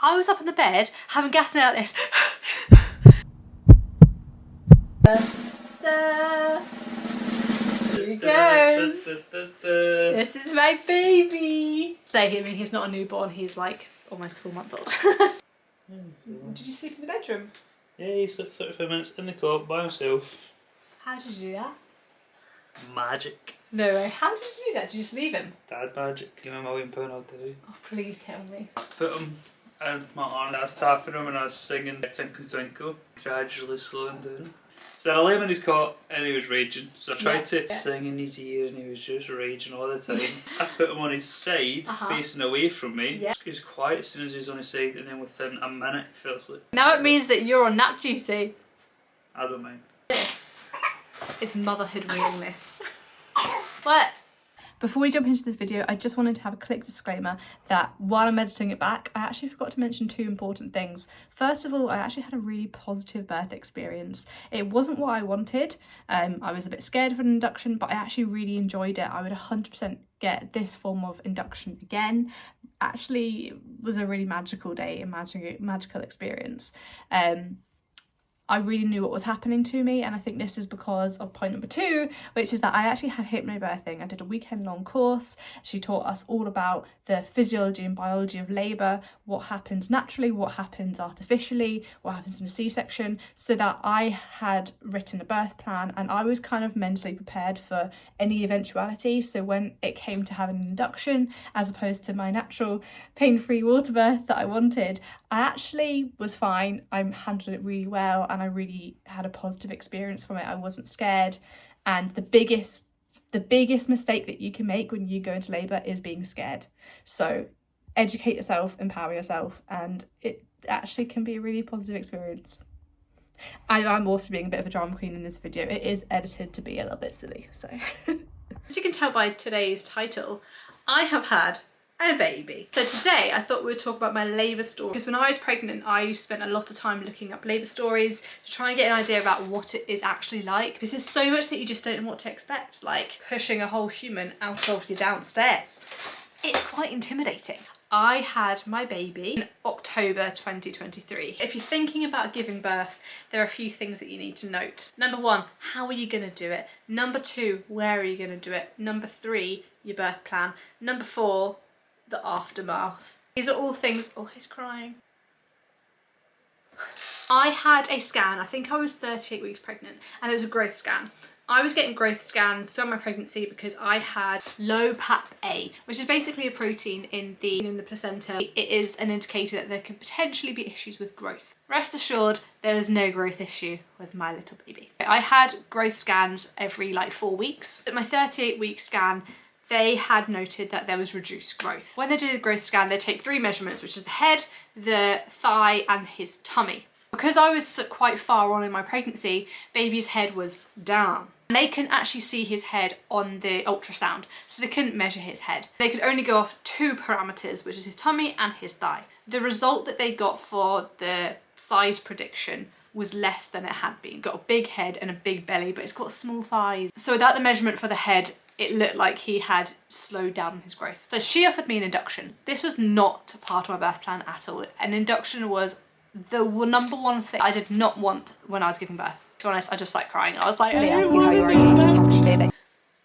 I was up in the bed having gas out this. Here he goes. This is my baby. Say, I mean, he's not a newborn, he's like almost 4 months old. Did you sleep in the bedroom? Yeah, he slept 35 minutes in the cot by himself. How did you do that? Magic. No way. How did you do that? Did you just leave him? Dad magic. Give him £1 million, I'll tell you. Oh, please tell me. Put him in my arm. I was tapping him and I was singing Twinkle Twinkle, gradually slowing down. So then I lay him in his cot and he was raging. So I tried to sing in his ear and he was just raging all the time. I put him on his side, facing away from me. Yeah. He was quiet as soon as he was on his side, and then within a minute he fell asleep. Now it means that you're on nap duty. I don't mind. This is motherhood realness. What? Before we jump into this video, I just wanted to have a quick disclaimer that while I'm editing it back, I actually forgot to mention two important things. First of all, I actually had a really positive birth experience. It wasn't what I wanted. I was a bit scared of an induction, but I actually really enjoyed it. I would 100% get this form of induction again. Actually, it was a really magical day, a magical experience. I really knew what was happening to me, and I think this is because of point number 2, which is that I actually had hypnobirthing. I did a weekend-long course. She taught us all about the physiology and biology of labour, what happens naturally, what happens artificially, what happens in a C-section, so that I had written a birth plan and I was kind of mentally prepared for any eventuality. So when it came to having an induction, as opposed to my natural pain-free water birth that I wanted, I actually was fine. I handled it really well and I really had a positive experience from it. I wasn't scared, and the biggest mistake that you can make when you go into labour is being scared. So educate yourself, empower yourself, and it actually can be a really positive experience. I'm also being a bit of a drama queen in this video. It is edited to be a little bit silly, so. As you can tell by today's title, I have had a baby. So today I thought we would talk about my labour story, because when I was pregnant I spent a lot of time looking up labour stories to try and get an idea about what it is actually like, because there's so much that you just don't know what to expect, like pushing a whole human out of your downstairs. It's quite intimidating. I had my baby in October 2023. If you're thinking about giving birth, there are a few things that you need to note. Number 1, how are you going to do it? Number 2, where are you going to do it? Number 3, your birth plan. Number 4, the aftermath. These are all things. Oh, he's crying. I had a scan. I think I was 38 weeks pregnant, and it was a growth scan. I was getting growth scans throughout my pregnancy because I had low PAP-A, which is basically a protein in the placenta. It is an indicator that there could potentially be issues with growth. Rest assured, there is no growth issue with my little baby. I had growth scans every like 4 weeks. At my 38-week scan, they had noted that there was reduced growth. When they do the growth scan, they take 3 measurements, which is the head, the thigh, and his tummy. Because I was quite far on in my pregnancy, baby's head was down. And they couldn't actually see his head on the ultrasound, so they couldn't measure his head. They could only go off 2 parameters, which is his tummy and his thigh. The result that they got for the size prediction was less than it had been. Got a big head and a big belly, but it's got small thighs. So without the measurement for the head, it looked like he had slowed down his growth. So she offered me an induction. This was not part of my birth plan at all. An induction was the number 1 thing I did not want when I was giving birth. To be honest, I just started crying. I was like, They ask you how you are, you just have to say that.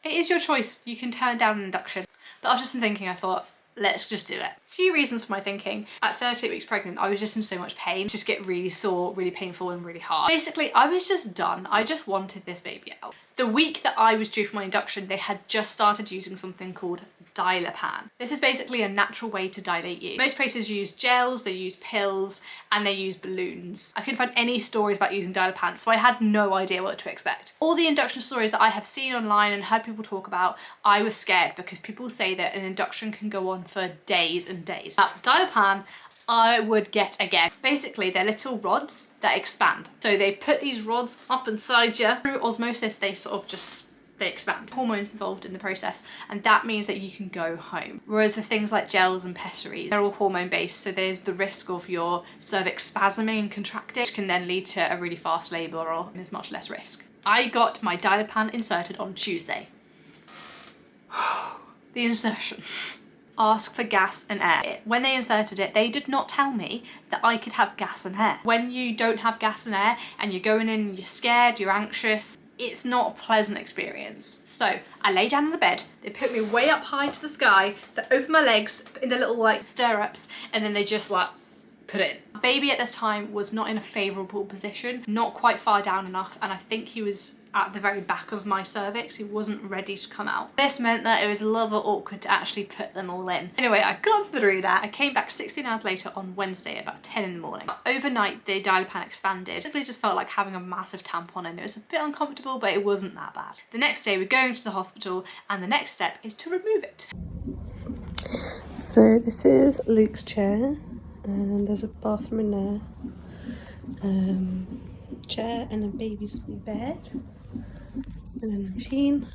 It is your choice. You can turn down an induction. But after some thinking, I thought, let's just do it. Few reasons for my thinking. At 38 weeks pregnant, I was just in so much pain. Just get really sore, really painful, and really hard. Basically, I was just done. I just wanted this baby out. The week that I was due for my induction, they had just started using something called Dilapan. This is basically a natural way to dilate you. Most places use gels, they use pills, and they use balloons. I couldn't find any stories about using Dilapan, so I had no idea what to expect. All the induction stories that I have seen online and heard people talk about, I was scared because people say that an induction can go on for days and days. Dilapan, I would get again. Basically, they're little rods that expand. So they put these rods up inside you. Through osmosis, they sort of just they expand. Hormones involved in the process, and that means that you can go home. Whereas for things like gels and pessaries, they're all hormone based, so there's the risk of your cervix spasming and contracting, which can then lead to a really fast labour, or there's much less risk. I got my Dilapan inserted on Tuesday. The insertion. ask for gas and air. When they inserted it, they did not tell me that I could have gas and air. When you don't have gas and air and you're going in and you're scared, you're anxious, it's not a pleasant experience. So I lay down on the bed, they put me way up high to the sky, they open my legs in the little like stirrups, and then they just like put it in. Baby at this time was not in a favourable position, not quite far down enough, and I think he was at the very back of my cervix. He wasn't ready to come out. This meant that it was a little bit awkward to actually put them all in. Anyway, I got through that. I came back 16 hours later on Wednesday about 10 in the morning. Overnight, the dilapan expanded. It just felt like having a massive tampon in. It was a bit uncomfortable, but it wasn't that bad. The next day, we're going to the hospital, and the next step is to remove it. So this is Luke's chair, and there's a bathroom in there. Chair and a baby's bed. And then the machine,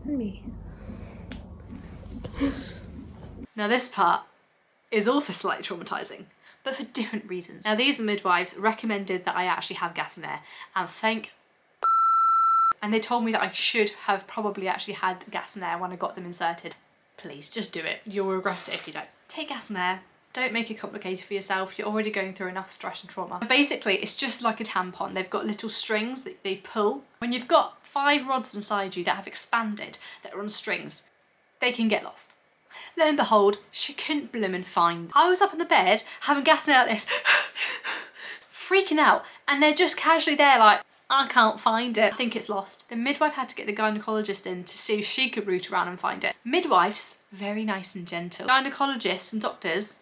and me. Now this part is also slightly traumatising, but for different reasons. Now these midwives recommended that I actually have gas and air, and they told me that I should have probably actually had gas and air when I got them inserted. Please, just do it. You'll regret it if you don't. Take gas and air. Don't make it complicated for yourself. You're already going through enough stress and trauma. Basically, it's just like a tampon. They've got little strings that they pull. When you've got 5 rods inside you that have expanded, that are on strings, they can get lost. Lo and behold, she couldn't bloomin' find. I was up in the bed, having gas and air like this, freaking out, and they're just casually there like, I can't find it. I think it's lost. The midwife had to get the gynaecologist in to see if she could root around and find it. Midwives, very nice and gentle. Gynaecologists and doctors,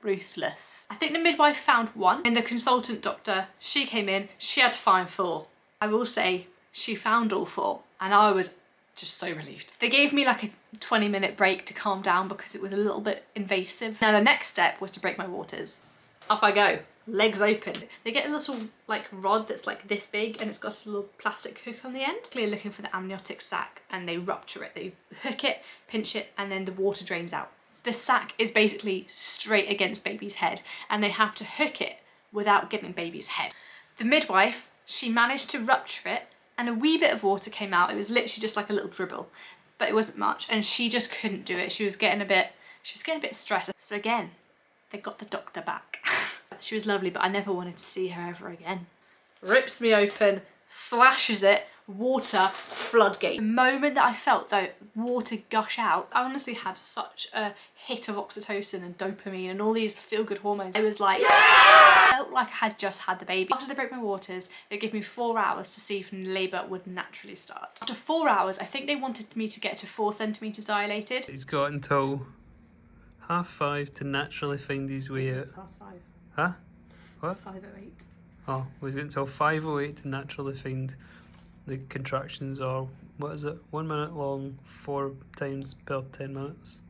ruthless. I think the midwife found 1, and the consultant doctor, she came in, she had to find 4. I will say, she found all 4, and I was just so relieved. They gave me like a 20-minute break to calm down because it was a little bit invasive. Now the next step was to break my waters. Up I go, legs open. They get a little like rod that's like this big, and it's got a little plastic hook on the end. Clearly looking for the amniotic sac, and they rupture it. They hook it, pinch it, and then the water drains out. The sac is basically straight against baby's head, and they have to hook it without getting baby's head. The midwife, she managed to rupture it, and a wee bit of water came out. It was literally just like a little dribble, but it wasn't much, and she just couldn't do it. She was getting a bit stressed. So again, they got the doctor back. She was lovely, but I never wanted to see her ever again. Rips me open, slashes it, water, floodgate. The moment that I felt the water gush out, I honestly had such a hit of oxytocin and dopamine and all these feel-good hormones. I was like, I felt like I had just had the baby. After they broke my waters, they gave me 4 hours to see if labour would naturally start. After 4 hours, I think they wanted me to get to 4 centimetres dilated. He's got until 5:30 to naturally find his way out. Past 5. Huh? What? 5:08. Oh, we've got until 5:08 to naturally find. The contractions are, what is it, 1 minute long, 4 times per 10 minutes.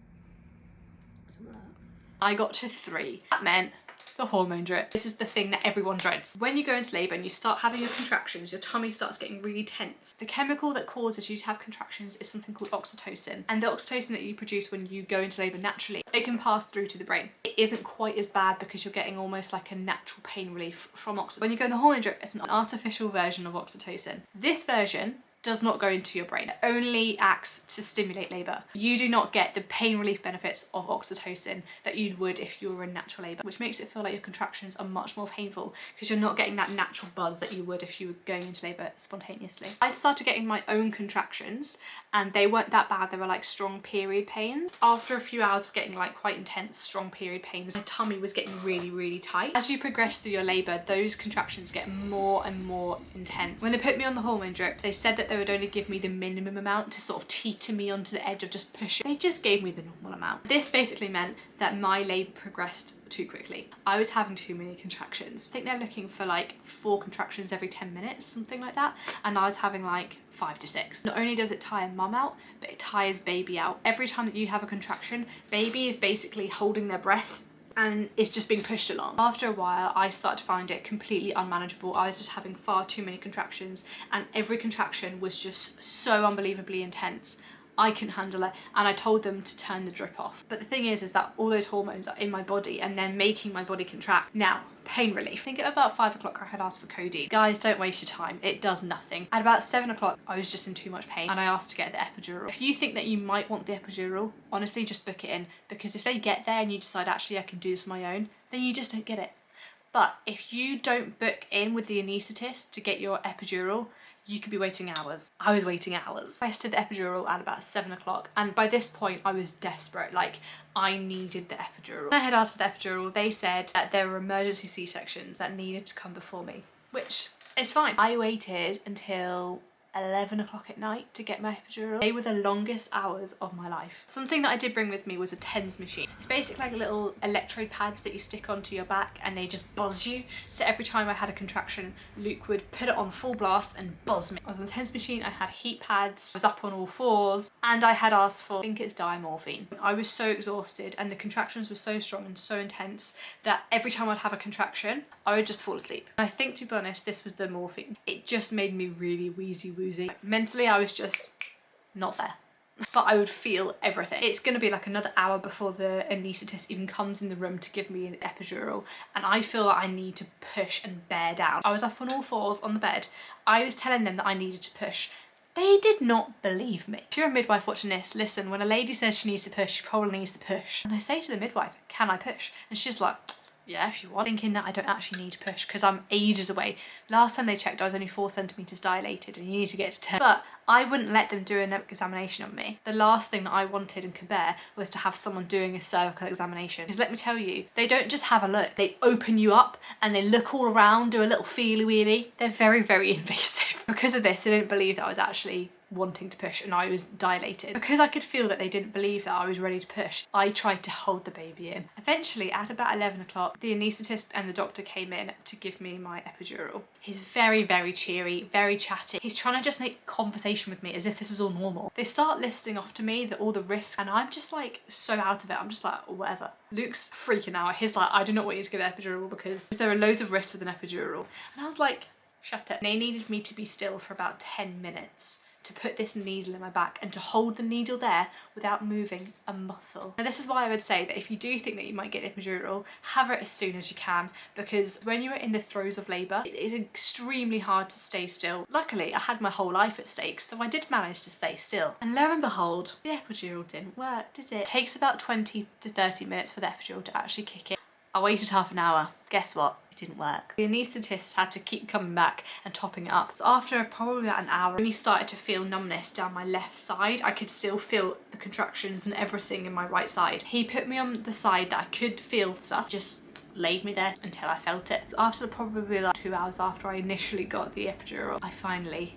I got to 3. That meant the hormone drip. This is the thing that everyone dreads. When you go into labour and you start having your contractions, your tummy starts getting really tense. The chemical that causes you to have contractions is something called oxytocin. And the oxytocin that you produce when you go into labour naturally, it can pass through to the brain. It isn't quite as bad because you're getting almost like a natural pain relief from oxytocin. When you go in the hormone drip, it's an artificial version of oxytocin. This version does not go into your brain. It only acts to stimulate labour. You do not get the pain relief benefits of oxytocin that you would if you were in natural labour, which makes it feel like your contractions are much more painful because you're not getting that natural buzz that you would if you were going into labour spontaneously. I started getting my own contractions, and they weren't that bad. They were like strong period pains. After a few hours of getting like quite intense strong period pains, my tummy was getting really, really tight. As you progress through your labour, those contractions get more and more intense. When they put me on the hormone drip, they said that they would only give me the minimum amount to sort of teeter me onto the edge of just pushing. They just gave me the normal amount. This basically meant that my labour progressed too quickly. I was having too many contractions. I think they're looking for like 4 contractions every 10 minutes, something like that. And I was having like 5 to 6. Not only does it tire mum out, but it tires baby out. Every time that you have a contraction, baby is basically holding their breath and it's just being pushed along. After a while, I started to find it completely unmanageable. I was just having far too many contractions, and every contraction was just so unbelievably intense. I couldn't handle it, and I told them to turn the drip off. But the thing is that all those hormones are in my body and they're making my body contract. Now, pain relief. I think at about 5 o'clock I had asked for codeine. Guys, don't waste your time, it does nothing. At about 7 o'clock I was just in too much pain and I asked to get the epidural. If you think that you might want the epidural, honestly just book it in, because if they get there and you decide actually I can do this on my own, then you just don't get it. But if you don't book in with the anaesthetist to get your epidural, you could be waiting hours. I was waiting hours. I tested the epidural at about 7 o'clock and by this point I was desperate, like I needed the epidural. When I had asked for the epidural, they said that there were emergency C-sections that needed to come before me, which is fine. I waited until 11 o'clock at night to get my epidural. They were the longest hours of my life. Something that I did bring with me was a TENS machine. It's basically like little electrode pads that you stick onto your back and they just buzz you. So every time I had a contraction, Luke would put it on full blast and buzz me. I was on the TENS machine, I had heat pads, I was up on all fours, and I had asked for, I think it's diamorphine. I was so exhausted and the contractions were so strong and so intense that every time I'd have a contraction, I would just fall asleep. I think, to be honest, this was the morphine. It just made me really wheezy woozy. Mentally, I was just not there. But I would feel everything. It's gonna be like another hour before the anaesthetist even comes in the room to give me an epidural, and I feel like I need to push and bear down. I was up on all fours on the bed. I was telling them that I needed to push. They did not believe me. If you're a midwife watching this, listen, when a lady says she needs to push, she probably needs to push. And I say to the midwife, can I push? And she's like, yeah, if you want. Thinking that I don't actually need to push because I'm ages away. Last time they checked, I was only 4 centimetres dilated and you need to get to 10. But I wouldn't let them do an examination on me. The last thing that I wanted and could bear was to have someone doing a cervical examination. Because let me tell you, they don't just have a look. They open you up and they look all around, do a little feely-weely. They're very, very invasive. Because of this, they didn't believe that I was actually wanting to push and I was dilated. Because I could feel that they didn't believe that I was ready to push, I tried to hold the baby in. Eventually, at about 11 o'clock, the anaesthetist and the doctor came in to give me my epidural. He's very, very cheery, very chatty. He's trying to just make conversation with me as if this is all normal. They start listing off to me all the risks and I'm just like so out of it. I'm just like, whatever. Luke's freaking out. He's like, I do not want you to get an epidural because there are loads of risks with an epidural. And I was like, shut it. They needed me to be still for about 10 minutes to put this needle in my back and to hold the needle there without moving a muscle. Now this is why I would say that if you do think that you might get an epidural, have it as soon as you can, because when you're in the throes of labour, it is extremely hard to stay still. Luckily, I had my whole life at stake, so I did manage to stay still. And lo and behold, the epidural didn't work, did it? It takes about 20 to 30 minutes for the epidural to actually kick in. I waited half an hour. Guess what? It didn't work. The anaesthetist had to keep coming back and topping it up. So after probably about an hour, I really started to feel numbness down my left side. I could still feel the contractions and everything in my right side. He put me on the side that I could feel stuff, just laid me there until I felt it. After probably like 2 hours after I initially got the epidural, I finally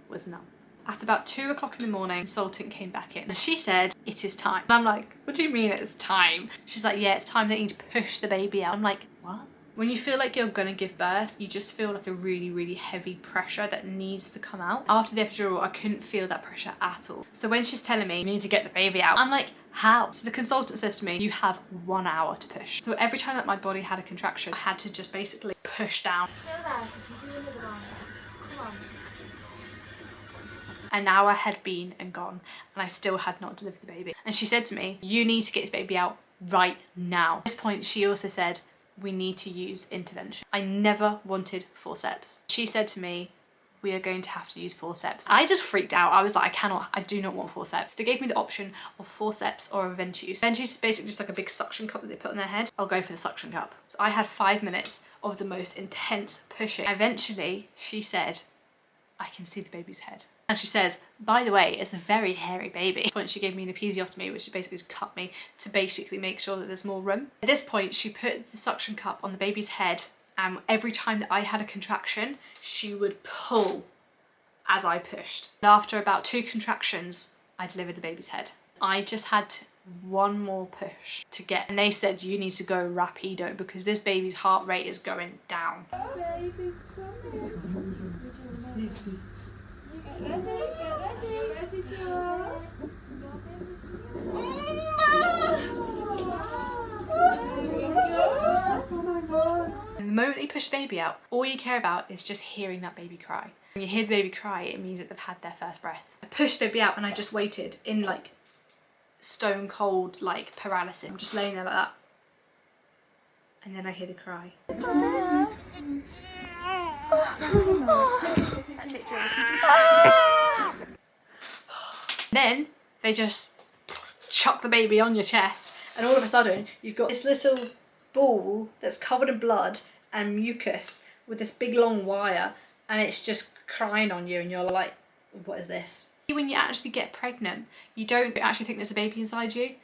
was numb. At about 2 o'clock in the morning, the consultant came back in and she said, it is time. And I'm like, what do you mean it's time? She's like, yeah, it's time that you need to push the baby out. I'm like, what? When you feel like you're gonna give birth, you just feel like a really, really heavy pressure that needs to come out. After the epidural, I couldn't feel that pressure at all. So when she's telling me, you need to get the baby out, I'm like, how? So the consultant says to me, you have 1 hour to push. So every time that my body had a contraction, I had to just basically push down. An hour had been and gone and I still had not delivered the baby. And she said to me, you need to get this baby out right now. At this point, she also said, we need to use intervention. I never wanted forceps. She said to me, we are going to have to use forceps. I just freaked out. I was like, I do not want forceps. They gave me the option of forceps or a ventouse. Ventouse is basically just like a big suction cup that they put on their head. I'll go for the suction cup. So I had 5 minutes of the most intense pushing. Eventually, she said, I can see the baby's head. And she says, by the way, it's a very hairy baby. At this point, she gave me an episiotomy, which basically just cut me to basically make sure that there's more room. At this point, she put the suction cup on the baby's head, and every time that I had a contraction, she would pull as I pushed. And after about 2 contractions, I delivered the baby's head. I just had one more push to get, and they said, you need to go rapido because this baby's heart rate is going down. And the moment you push the baby out, all you care about is just hearing that baby cry. When you hear the baby cry, it means that they've had their first breath. I pushed the baby out and I just waited in like stone cold like paralysis. I'm just laying there like that. and then I hear the cry. That's it, Joanna. Then they just chuck the baby on your chest, and all of a sudden you've got this little ball that's covered in blood and mucus with this big long wire, and it's just crying on you, and you're like, what is this? When you actually get pregnant, you don't actually think there's a baby inside you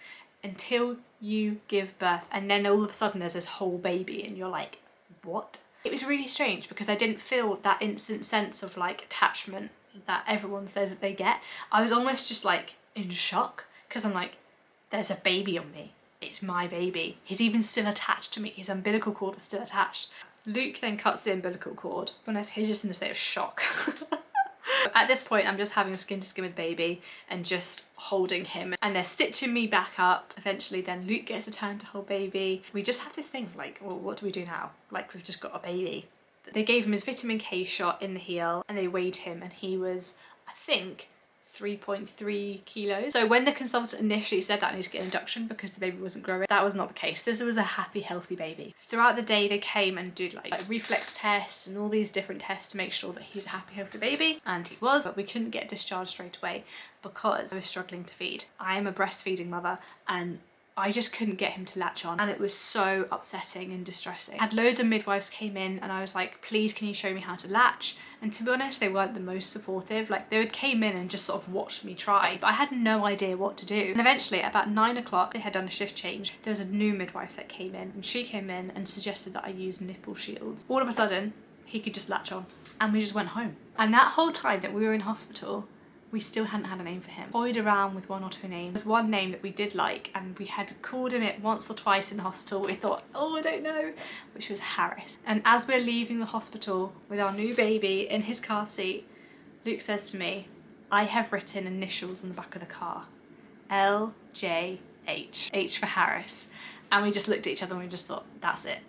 until you give birth, and then all of a sudden there's this whole baby and you're like, what? It was really strange because I didn't feel that instant sense of like attachment that everyone says that they get. I was almost just like in shock because I'm like, there's a baby on me. It's my baby. He's even still attached to me. His umbilical cord is still attached. Luke then cuts the umbilical cord. He's just in a state of shock. At this point, I'm just having skin to skin with baby and just holding him, and they're stitching me back up. Eventually then Luke gets a turn to hold baby. We just have this thing of like, well, what do we do now? Like, we've just got a baby. They gave him his vitamin K shot in the heel and they weighed him, and he was, I think, 3.3 kilos. So when the consultant initially said that I need to get an induction because the baby wasn't growing, that was not the case. This was a happy, healthy baby. Throughout the day, they came and did like reflex tests and all these different tests to make sure that he's a happy, healthy baby, and he was, but we couldn't get discharged straight away because I was struggling to feed. I am a breastfeeding mother, and I just couldn't get him to latch on, and it was so upsetting and distressing. I had loads of midwives came in and I was like, please can you show me how to latch? And to be honest, they weren't the most supportive. Like, they would came in and just sort of watched me try, but I had no idea what to do. And eventually at about 9 o'clock, they had done a shift change. There was a new midwife that came in, and she came in and suggested that I use nipple shields. All of a sudden, he could just latch on, and we just went home. And that whole time that we were in hospital, we still hadn't had a name for him. Toyed around with 1 or 2 names. There was one name that we did like, and we had called him it once or twice in the hospital. We thought, oh, I don't know, which was Harris. And as we're leaving the hospital with our new baby in his car seat, Luke says to me, I have written initials on the back of the car. LJH. H for Harris. And we just looked at each other and we just thought, that's it.